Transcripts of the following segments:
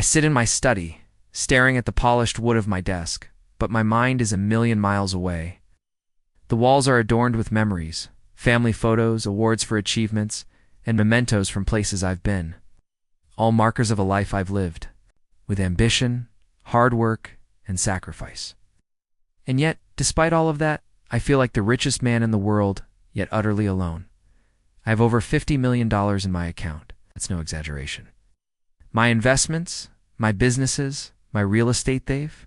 I sit in my study, staring at the polished wood of my desk, but my mind is a million miles away. The walls are adorned with memories, family photos, awards for achievements, and mementos from places I've been. All markers of a life I've lived, with ambition, hard work, and sacrifice. And yet, despite all of that, I feel like the richest man in the world, yet utterly alone. I have over $50 million in my account. That's no exaggeration. My investments, my businesses, my real estate, they've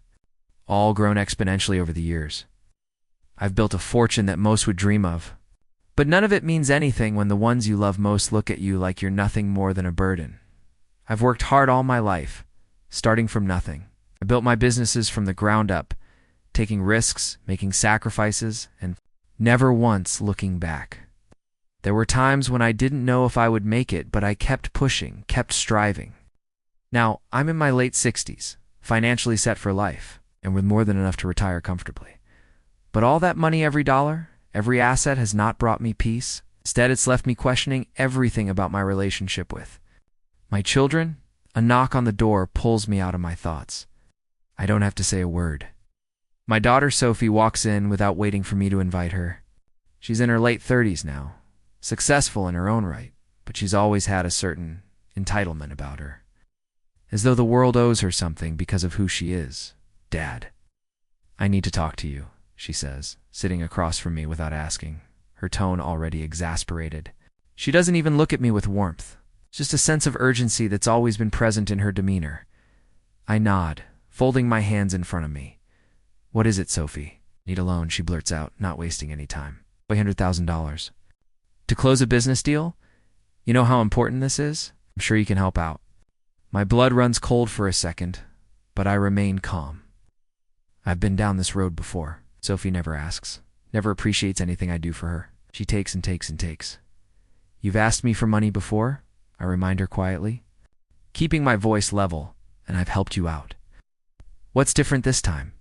all grown exponentially over the years. I've built a fortune that most would dream of. But none of it means anything when the ones you love most look at you like you're nothing more than a burden. I've worked hard all my life, starting from nothing. I built my businesses from the ground up, taking risks, making sacrifices, and never once looking back. There were times when I didn't know if I would make it, but I kept pushing, kept striving. Now, I'm in my late 60s, financially set for life, and with more than enough to retire comfortably. But all that money, every dollar, every asset has not brought me peace. Instead, it's left me questioning everything about my relationship with my children. A knock on the door pulls me out of my thoughts. I don't have to say a word. My daughter Sophie walks in without waiting for me to invite her. She's in her late 30s now, successful in her own right, but she's always had a certain entitlement about her. As though the world owes her something because of who she is. Dad, I need to talk to you, she says, sitting across from me without asking, her tone already exasperated. She doesn't even look at me with warmth, just a sense of urgency that's always been present in her demeanor. I nod, folding my hands in front of me. What is it, Sophie? Need a loan, she blurts out, not wasting any time. $100,000. To close a business deal? You know how important this is? I'm sure you can help out. My blood runs cold for a second, but I remain calm. I've been down this road before. Sophie never asks, never appreciates anything I do for her. She takes and takes and takes. You've asked me for money before, I remind her quietly, keeping my voice level, and I've helped you out. What's different this time?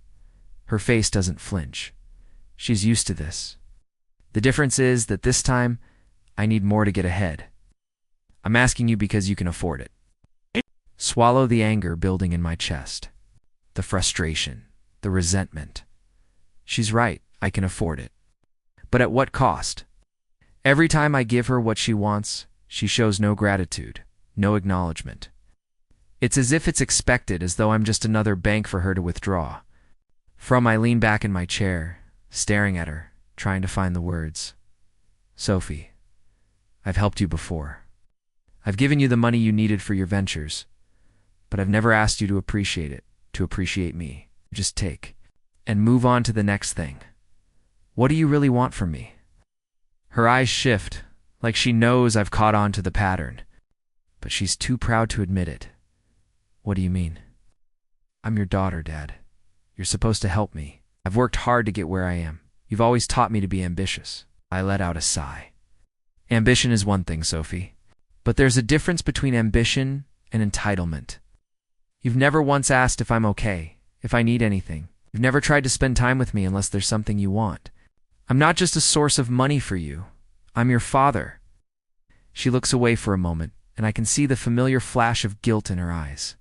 Her face doesn't flinch. She's used to this. The difference is that this time, I need more to get ahead. I'm asking you because you can afford it. Swallow the anger building in my chest. The frustration, the resentment. She's right, I can afford it. But at what cost? Every time I give her what she wants, she shows no gratitude, no acknowledgement. It's as if it's expected, as though I'm just another bank for her to withdraw. From I lean back in my chair, staring at her, trying to find the words. Sophie, I've helped you before. I've given you the money you needed for your ventures, but I've never asked you to appreciate it, to appreciate me. Just take, and move on to the next thing. What do you really want from me? Her eyes shift, like she knows I've caught on to the pattern, but she's too proud to admit it. What do you mean? I'm your daughter, Dad. You're supposed to help me. I've worked hard to get where I am. You've always taught me to be ambitious. I let out a sigh. Ambition is one thing, Sophie, but there's a difference between ambition and entitlement. You've never once asked if I'm okay, if I need anything. You've never tried to spend time with me unless there's something you want. I'm not just a source of money for you. I'm your father. She looks away for a moment, and I can see the familiar flash of guilt in her eyes.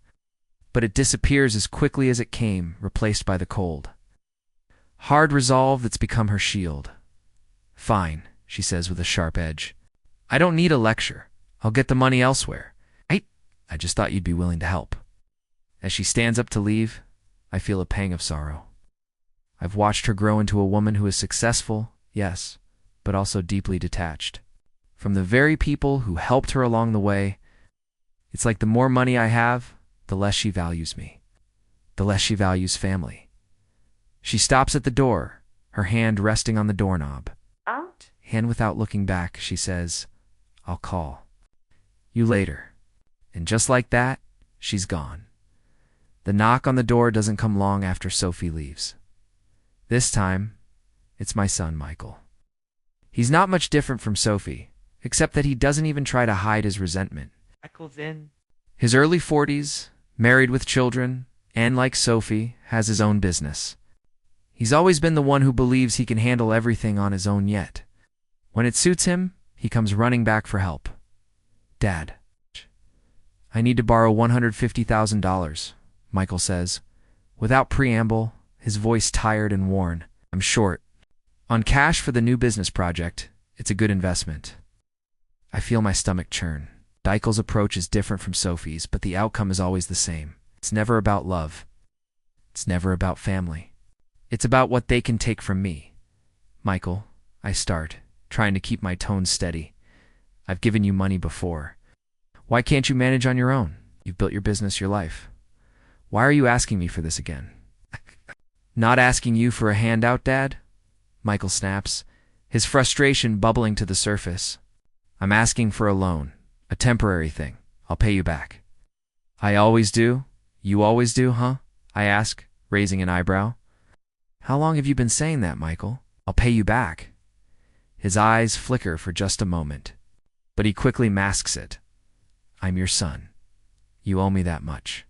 But it disappears as quickly as it came, replaced by the cold. Hard resolve that's become her shield. Fine, she says with a sharp edge. I don't need a lecture. I'll get the money elsewhere. I just thought you'd be willing to help. As she stands up to leave, I feel a pang of sorrow. I've watched her grow into a woman who is successful, yes, but also deeply detached. From the very people who helped her along the way, it's like the more money I have, the less she values me, the less she values family. She stops at the door, her hand resting on the doorknob. Out? And without looking back, she says, I'll call you later. And just like that, she's gone. The knock on the door doesn't come long after Sophie leaves. This time, it's my son, Michael. He's not much different from Sophie, except that he doesn't even try to hide his resentment. Michael's in His early 40s, married with children, and like Sophie, has his own business. He's always been the one who believes he can handle everything on his own yet. When it suits him, he comes running back for help. Dad, I need to borrow $150,000, Michael says. Without preamble, his voice tired and worn. I'm short. On cash for the new business project, it's a good investment. I feel my stomach churn. Dykel's approach is different from Sophie's, but the outcome is always the same. It's never about love. It's never about family. It's about what they can take from me. Michael, I start, trying to keep my tone steady. I've given you money before. Why can't you manage on your own? You've built your business, your life. Why are you asking me for this again? Not asking you for a handout, Dad? Michael snaps, his frustration bubbling to the surface. I'm asking for a loan, a temporary thing. I'll pay you back. I always do? You always do, huh? I ask, raising an eyebrow. How long have you been saying that, Michael? I'll pay you back. His eyes flicker for just a moment, but he quickly masks it. I'm your son. You owe me that much.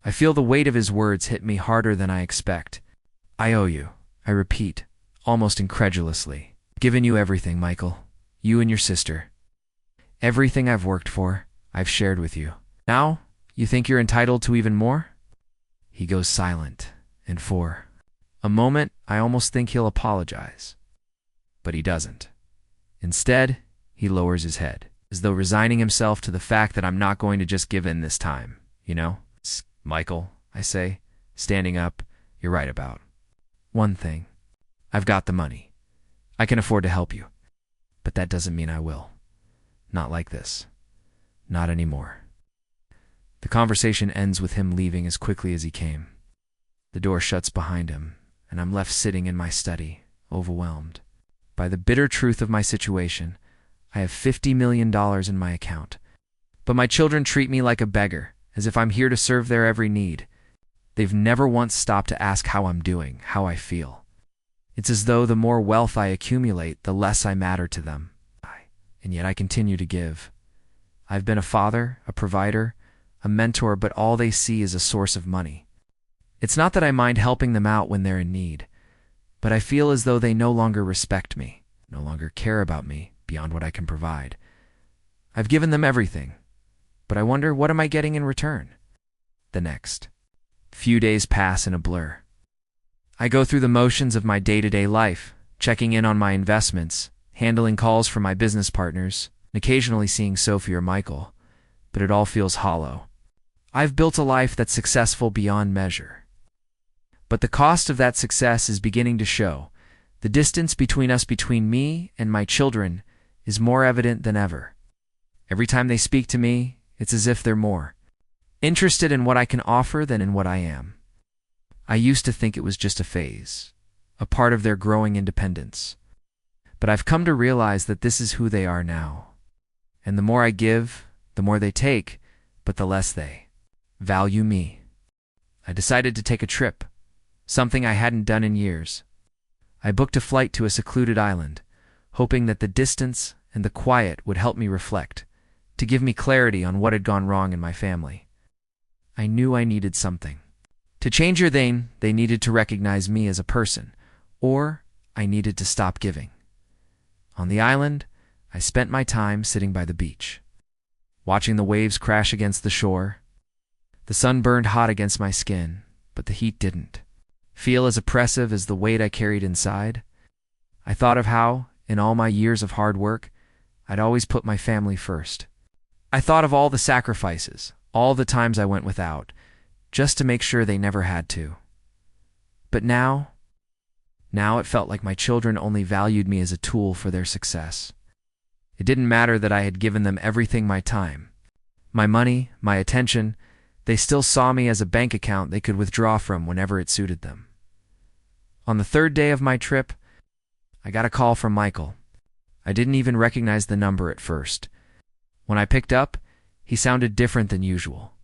I feel the weight of his words hit me harder than I expect. I owe you, I repeat, almost incredulously. I've given you everything, Michael. You and your sister. Everything I've worked for, I've shared with you. Now, you think you're entitled to even more? He goes silent, and for a moment, I almost think he'll apologize. But he doesn't. Instead, he lowers his head, as though resigning himself to the fact that I'm not going to just give in this time, you know? Michael, I say, standing up, you're right about one thing. I've got the money. I can afford to help you. But that doesn't mean I will. Not like this. Not anymore. The conversation ends with him leaving as quickly as he came. The door shuts behind him, and I'm left sitting in my study, overwhelmed by the bitter truth of my situation. I have $50 million in my account, but my children treat me like a beggar, as if I'm here to serve their every need. They've never once stopped to ask how I'm doing, how I feel. It's as though the more wealth I accumulate, the less I matter to them. And yet I continue to give. I've been a father, a provider, a mentor, but all they see is a source of money. It's not that I mind helping them out when they're in need, but I feel as though they no longer respect me, no longer care about me beyond what I can provide. I've given them everything, but I wonder, what am I getting in return? The next few days pass in a blur. I go through the motions of my day-to-day life, checking in on my investments, handling calls for my business partners, and occasionally seeing Sophie or Michael, but it all feels hollow. I've built a life that's successful beyond measure. But the cost of that success is beginning to show. The distance between me and my children is more evident than ever. Every time they speak to me, it's as if they're more interested in what I can offer than in what I am. I used to think it was just a phase, a part of their growing independence. But I've come to realize that this is who they are now. And the more I give, the more they take, but the less they value me. I decided to take a trip, something I hadn't done in years. I booked a flight to a secluded island, hoping that the distance and the quiet would help me reflect, to give me clarity on what had gone wrong in my family. I knew I needed something. To change your they needed to recognize me as a person, or I needed to stop giving. On the island, I spent my time sitting by the beach, watching the waves crash against the shore. The sun burned hot against my skin, but the heat didn't feel as oppressive as the weight I carried inside. I thought of how, in all my years of hard work, I'd always put my family first. I thought of all the sacrifices, all the times I went without, just to make sure they never had to. But now it felt like my children only valued me as a tool for their success. It didn't matter that I had given them everything, my time, my money, my attention. They still saw me as a bank account they could withdraw from whenever it suited them. On the third day of my trip, I got a call from Michael. I didn't even recognize the number at first. When I picked up, he sounded different than usual.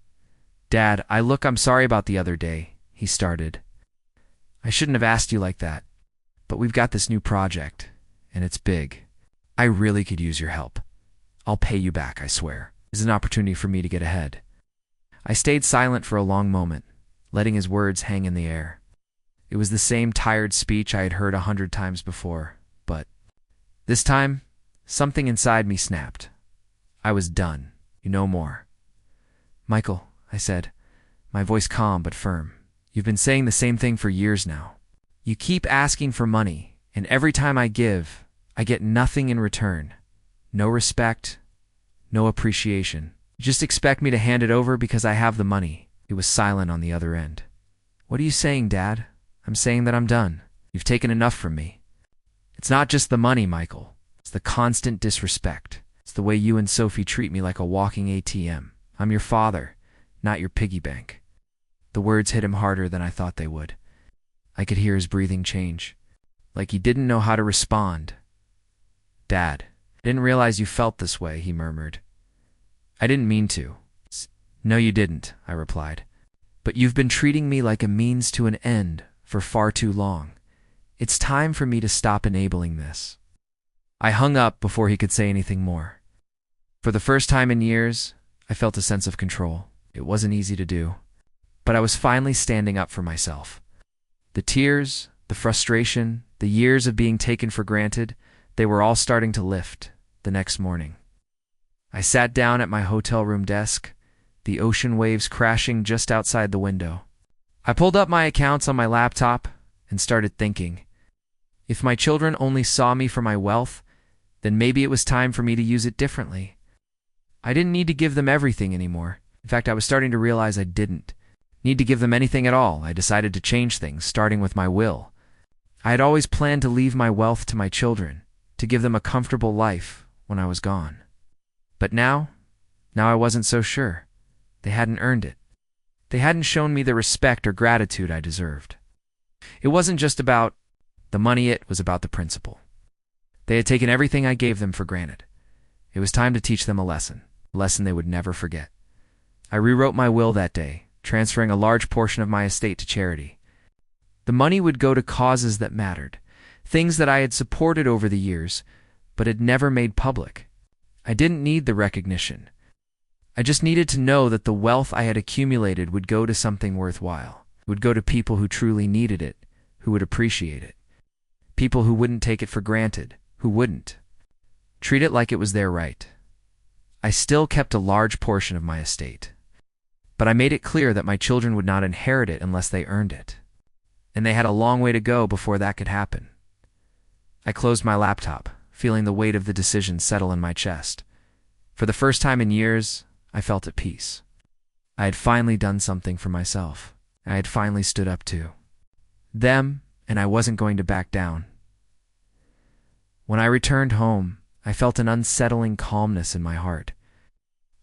"Dad, I'm sorry about the other day," he started. "I shouldn't have asked you like that, but we've got this new project, and it's big. I really could use your help. I'll pay you back, I swear. It's an opportunity for me to get ahead." I stayed silent for a long moment, letting his words hang in the air. It was the same tired speech I had heard 100 times before, but this time, something inside me snapped. I was done. No more. Michael, I said, my voice calm but firm. You've been saying the same thing for years now. You keep asking for money, and every time I give, I get nothing in return. No respect, no appreciation. You just expect me to hand it over because I have the money. It was silent on the other end. What are you saying, Dad? I'm saying that I'm done. You've taken enough from me. It's not just the money, Michael. It's the constant disrespect. It's the way you and Sophie treat me like a walking ATM. I'm your father, not your piggy bank. The words hit him harder than I thought they would. I could hear his breathing change, like he didn't know how to respond. Dad, I didn't realize you felt this way, he murmured. I didn't mean to. No, you didn't, I replied. But you've been treating me like a means to an end for far too long. It's time for me to stop enabling this. I hung up before he could say anything more. For the first time in years, I felt a sense of control. It wasn't easy to do, but I was finally standing up for myself. The tears, the frustration, the years of being taken for granted, they were all starting to lift the next morning. I sat down at my hotel room desk, the ocean waves crashing just outside the window. I pulled up my accounts on my laptop and started thinking. If my children only saw me for my wealth, then maybe it was time for me to use it differently. I didn't need to give them everything anymore. In fact, I was starting to realize I didn't need to give them anything at all. I decided to change things, starting with my will. I had always planned to leave my wealth to my children, to give them a comfortable life when I was gone. But now I wasn't so sure. They hadn't earned it. They hadn't shown me the respect or gratitude I deserved. It wasn't just about the money, it was about the principle. They had taken everything I gave them for granted. It was time to teach them a lesson they would never forget. I rewrote my will that day, transferring a large portion of my estate to charity. The money would go to causes that mattered, things that I had supported over the years, but had never made public. I didn't need the recognition. I just needed to know that the wealth I had accumulated would go to something worthwhile. It would go to people who truly needed it, who would appreciate it. People who wouldn't take it for granted, who wouldn't treat it like it was their right. I still kept a large portion of my estate, but I made it clear that my children would not inherit it unless they earned it, and they had a long way to go before that could happen. I closed my laptop, feeling the weight of the decision settle in my chest. For the first time in years, I felt at peace. I had finally done something for myself. I had finally stood up to them, and I wasn't going to back down. When I returned home, I felt an unsettling calmness in my heart.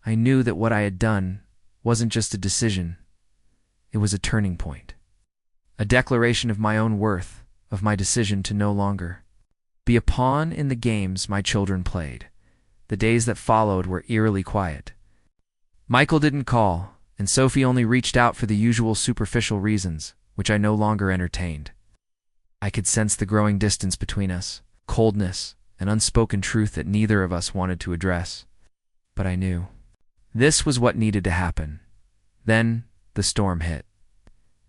I knew that what I had done wasn't just a decision. It was a turning point. A declaration of my own worth, of my decision to no longer be a pawn in the games my children played. The days that followed were eerily quiet. Michael didn't call, and Sophie only reached out for the usual superficial reasons, which I no longer entertained. I could sense the growing distance between us, coldness, an unspoken truth that neither of us wanted to address. But I knew. This was what needed to happen. Then, the storm hit.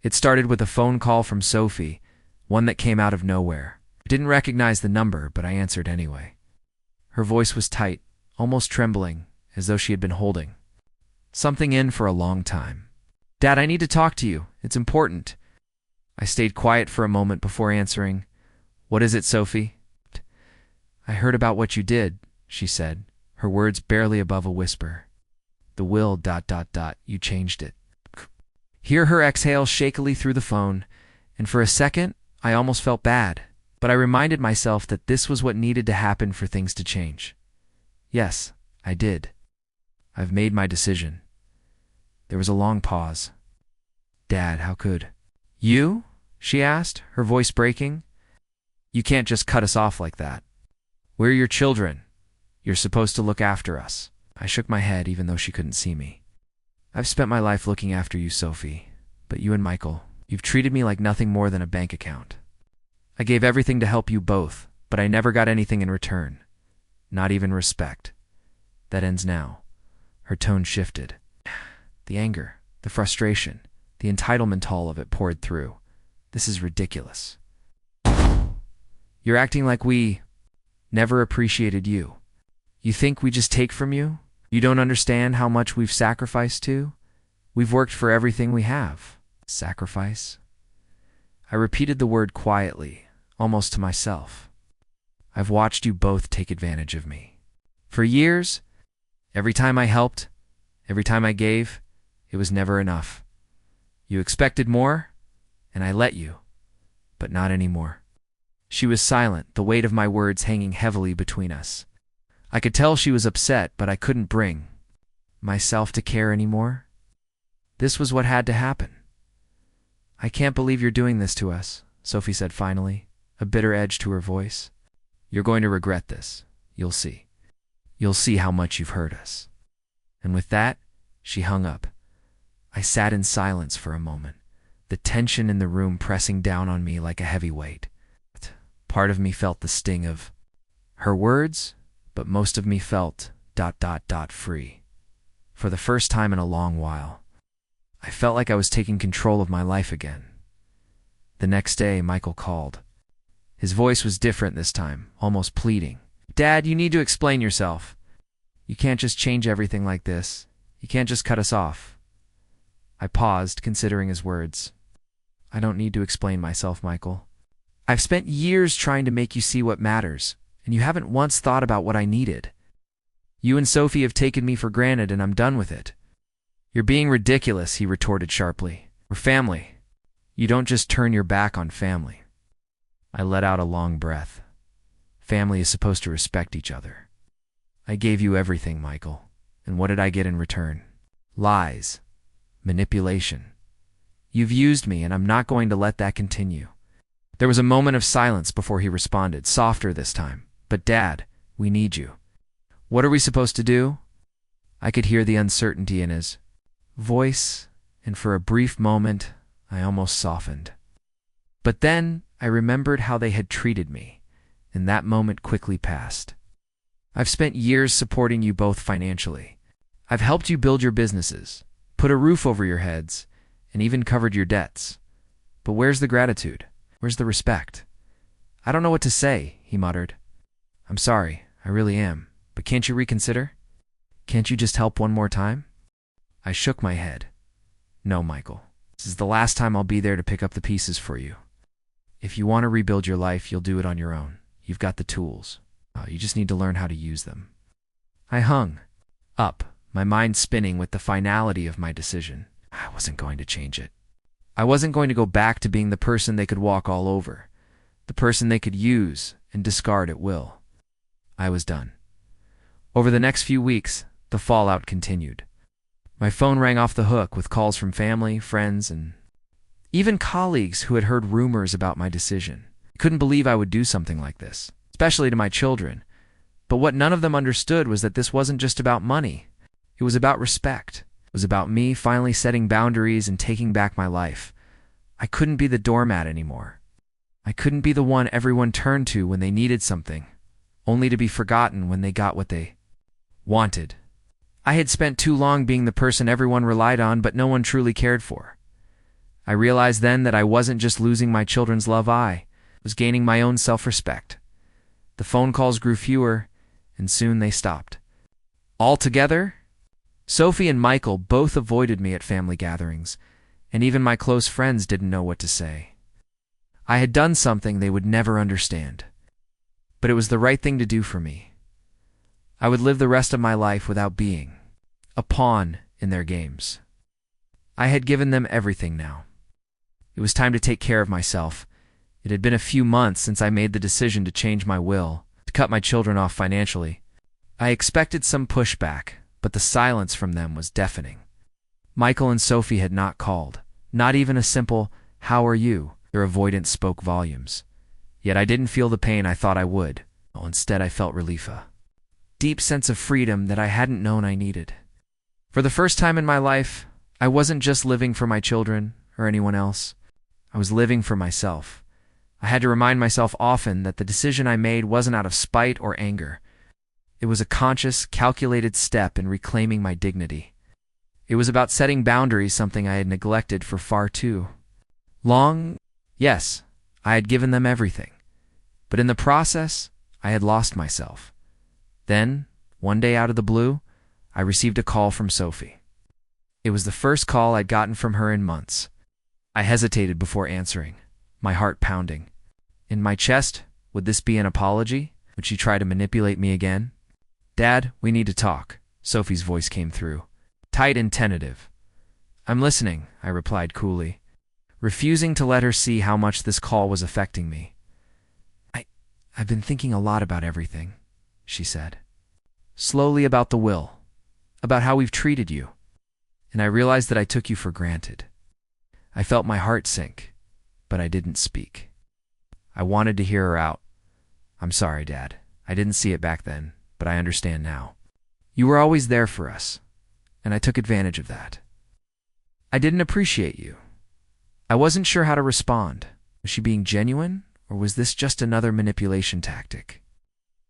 It started with a phone call from Sophie, one that came out of nowhere. I didn't recognize the number, but I answered anyway. Her voice was tight, almost trembling, as though she had been holding something in for a long time. Dad, I need to talk to you. It's important. I stayed quiet for a moment before answering. What is it, Sophie? I heard about what you did, she said, her words barely above a whisper. The will... you changed it. Hear her exhale shakily through the phone, and for a second, I almost felt bad, but I reminded myself that this was what needed to happen for things to change. Yes, I did. I've made my decision. There was a long pause. Dad, how could... You? She asked, her voice breaking. You can't just cut us off like that. We're your children. You're supposed to look after us. I shook my head even though she couldn't see me. I've spent my life looking after you, Sophie, but you and Michael, you've treated me like nothing more than a bank account. I gave everything to help you both, but I never got anything in return. Not even respect. That ends now. Her tone shifted. The anger, the frustration, the entitlement, all of it poured through. This is ridiculous. You're acting like we never appreciated you. You think we just take from you? You don't understand how much we've sacrificed too? We've worked for everything we have. Sacrifice? I repeated the word quietly, almost to myself. I've watched you both take advantage of me. For years, every time I helped, every time I gave, it was never enough. You expected more, and I let you, but not anymore. She was silent, the weight of my words hanging heavily between us. I could tell she was upset, but I couldn't bring myself to care anymore. This was what had to happen. I can't believe you're doing this to us, Sophie said finally, a bitter edge to her voice. You're going to regret this. You'll see. You'll see how much you've hurt us. And with that, she hung up. I sat in silence for a moment, the tension in the room pressing down on me like a heavy weight. Part of me felt the sting of her words, but most of me felt ... free. For the first time in a long while, I felt like I was taking control of my life again. The next day, Michael called. His voice was different this time, almost pleading. Dad, you need to explain yourself. You can't just change everything like this. You can't just cut us off. I paused, considering his words. I don't need to explain myself, Michael. I've spent years trying to make you see what matters, and you haven't once thought about what I needed. You and Sophie have taken me for granted, and I'm done with it. You're being ridiculous, he retorted sharply. We're family. You don't just turn your back on family. I let out a long breath. Family is supposed to respect each other. I gave you everything, Michael, and what did I get in return? Lies. Manipulation. You've used me, and I'm not going to let that continue. There was a moment of silence before he responded, softer this time. But Dad, we need you. What are we supposed to do? I could hear the uncertainty in his voice, and for a brief moment, I almost softened. But then I remembered how they had treated me, and that moment quickly passed. I've spent years supporting you both financially. I've helped you build your businesses, put a roof over your heads, and even covered your debts. But where's the gratitude? Where's the respect? I don't know what to say, he muttered. I'm sorry, I really am. But can't you reconsider? Can't you just help one more time? I shook my head. No, Michael. This is the last time I'll be there to pick up the pieces for you. If you want to rebuild your life, you'll do it on your own. You've got the tools. You just need to learn how to use them. I hung up, my mind spinning with the finality of my decision. I wasn't going to change it. I wasn't going to go back to being the person they could walk all over, the person they could use and discard at will. I was done. Over the next few weeks, the fallout continued. My phone rang off the hook with calls from family, friends, and even colleagues who had heard rumors about my decision. I couldn't believe I would do something like this, especially to my children. But what none of them understood was that this wasn't just about money. It was about respect. It was about me finally setting boundaries and taking back my life. I couldn't be the doormat anymore. I couldn't be the one everyone turned to when they needed something, only to be forgotten when they got what they wanted. I had spent too long being the person everyone relied on but no one truly cared for. I realized then that I wasn't just losing my children's love, I was gaining my own self-respect. The phone calls grew fewer, and soon they stopped. Altogether, Sophie and Michael both avoided me at family gatherings, and even my close friends didn't know what to say. I had done something they would never understand, but it was the right thing to do for me. I would live the rest of my life without being a pawn in their games. I had given them everything now. It was time to take care of myself. It had been a few months since I made the decision to change my will, to cut my children off financially. I expected some pushback, but the silence from them was deafening. Michael and Sophie had not called. Not even a simple, "How are you?" Their avoidance spoke volumes. Yet I didn't feel the pain I thought I would. Instead, I felt relief, a deep sense of freedom that I hadn't known I needed. For the first time in my life, I wasn't just living for my children or anyone else. I was living for myself. I had to remind myself often that the decision I made wasn't out of spite or anger. It was a conscious, calculated step in reclaiming my dignity. It was about setting boundaries, something I had neglected for far too long. Yes, I had given them everything. But in the process, I had lost myself. Then, one day out of the blue, I received a call from Sophie. It was the first call I'd gotten from her in months. I hesitated before answering, my heart pounding. In my chest, would this be an apology? Would she try to manipulate me again? "Dad, we need to talk," Sophie's voice came through, tight and tentative. "I'm listening," I replied coolly, refusing to let her see how much this call was affecting me. I've been thinking a lot about everything," she said. "Slowly about the will, about how we've treated you, and I realized that I took you for granted." I felt my heart sink, but I didn't speak. I wanted to hear her out. "I'm sorry, Dad. I didn't see it back then, but I understand now. You were always there for us, and I took advantage of that. I didn't appreciate you. I wasn't sure how to respond. Was she being genuine, or was this just another manipulation tactic?"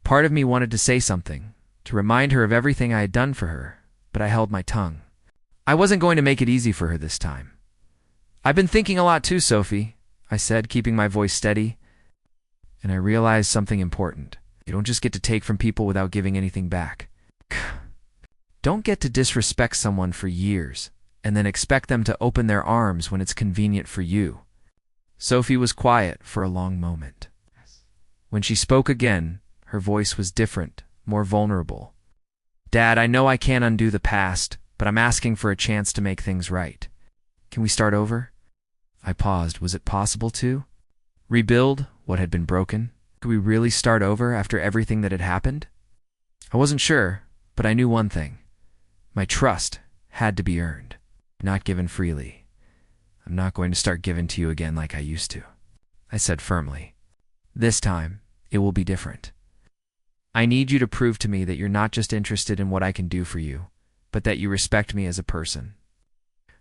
Part of me wanted to say something, to remind her of everything I had done for her, but I held my tongue. I wasn't going to make it easy for her this time. "I've been thinking a lot too, Sophie," I said, keeping my voice steady. "And I realized something important. You don't just get to take from people without giving anything back. Don't get to disrespect someone for years and then expect them to open their arms when it's convenient for you." Sophie was quiet for a long moment. When she spoke again, her voice was different, more vulnerable. "Dad, I know I can't undo the past, but I'm asking for a chance to make things right. Can we start over?" I paused. Was it possible to rebuild what had been broken? Could we really start over after everything that had happened? I wasn't sure, but I knew one thing. My trust had to be earned, not given freely. "I'm not going to start giving to you again like I used to," I said firmly. "This time, it will be different. I need you to prove to me that you're not just interested in what I can do for you, but that you respect me as a person."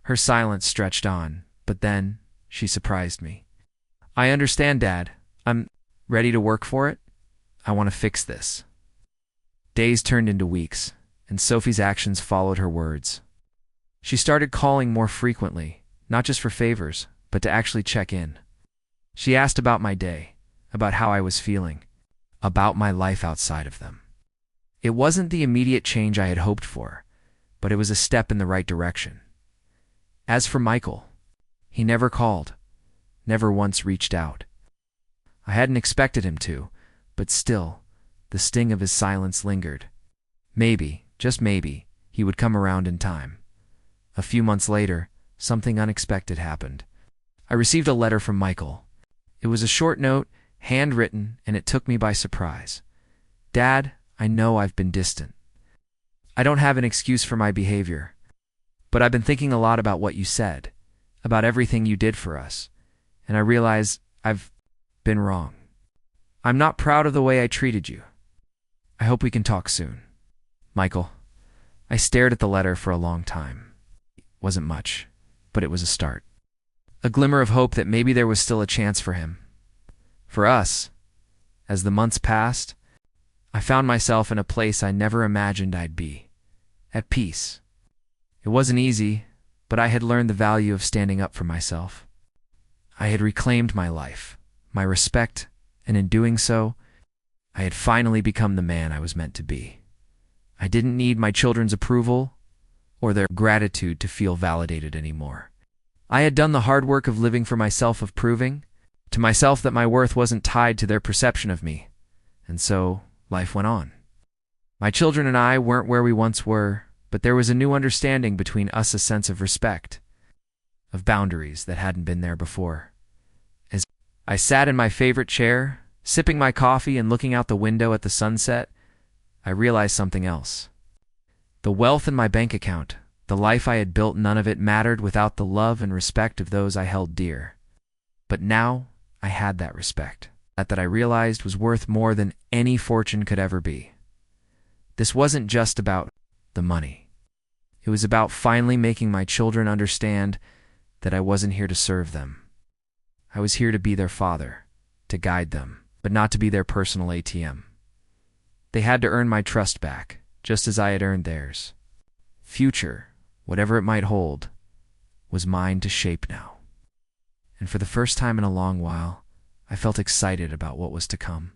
Her silence stretched on, but then she surprised me. "I understand, Dad. I'm ready to work for it. I want to fix this." Days turned into weeks, and Sophie's actions followed her words. She started calling more frequently, not just for favors, but to actually check in. She asked about my day, about how I was feeling, about my life outside of them. It wasn't the immediate change I had hoped for, but it was a step in the right direction. As for Michael, he never called, never once reached out. I hadn't expected him to, but still, the sting of his silence lingered. Maybe, just maybe, he would come around in time. A few months later, something unexpected happened. I received a letter from Michael. It was a short note, handwritten, and it took me by surprise. "Dad, I know I've been distant. I don't have an excuse for my behavior, but I've been thinking a lot about what you said, about everything you did for us, and I realize I've been wrong. I'm not proud of the way I treated you. I hope we can talk soon. Michael." I stared at the letter for a long time. It wasn't much, but it was a start. A glimmer of hope that maybe there was still a chance for him. For us. As the months passed, I found myself in a place I never imagined I'd be. At peace. It wasn't easy, but I had learned the value of standing up for myself. I had reclaimed my life, my respect, and in doing so, I had finally become the man I was meant to be. I didn't need my children's approval or their gratitude to feel validated anymore. I had done the hard work of living for myself, of proving to myself that my worth wasn't tied to their perception of me, and so life went on. My children and I weren't where we once were, but there was a new understanding between us, a sense of respect, of boundaries that hadn't been there before. As I sat in my favorite chair, sipping my coffee and looking out the window at the sunset, I realized something else. The wealth in my bank account, the life I had built, none of it mattered without the love and respect of those I held dear. But now I had that respect, that I realized was worth more than any fortune could ever be. This wasn't just about the money. It was about finally making my children understand that I wasn't here to serve them. I was here to be their father, to guide them, but not to be their personal ATM. They had to earn my trust back, just as I had earned theirs. Future, whatever it might hold, was mine to shape now. And for the first time in a long while, I felt excited about what was to come.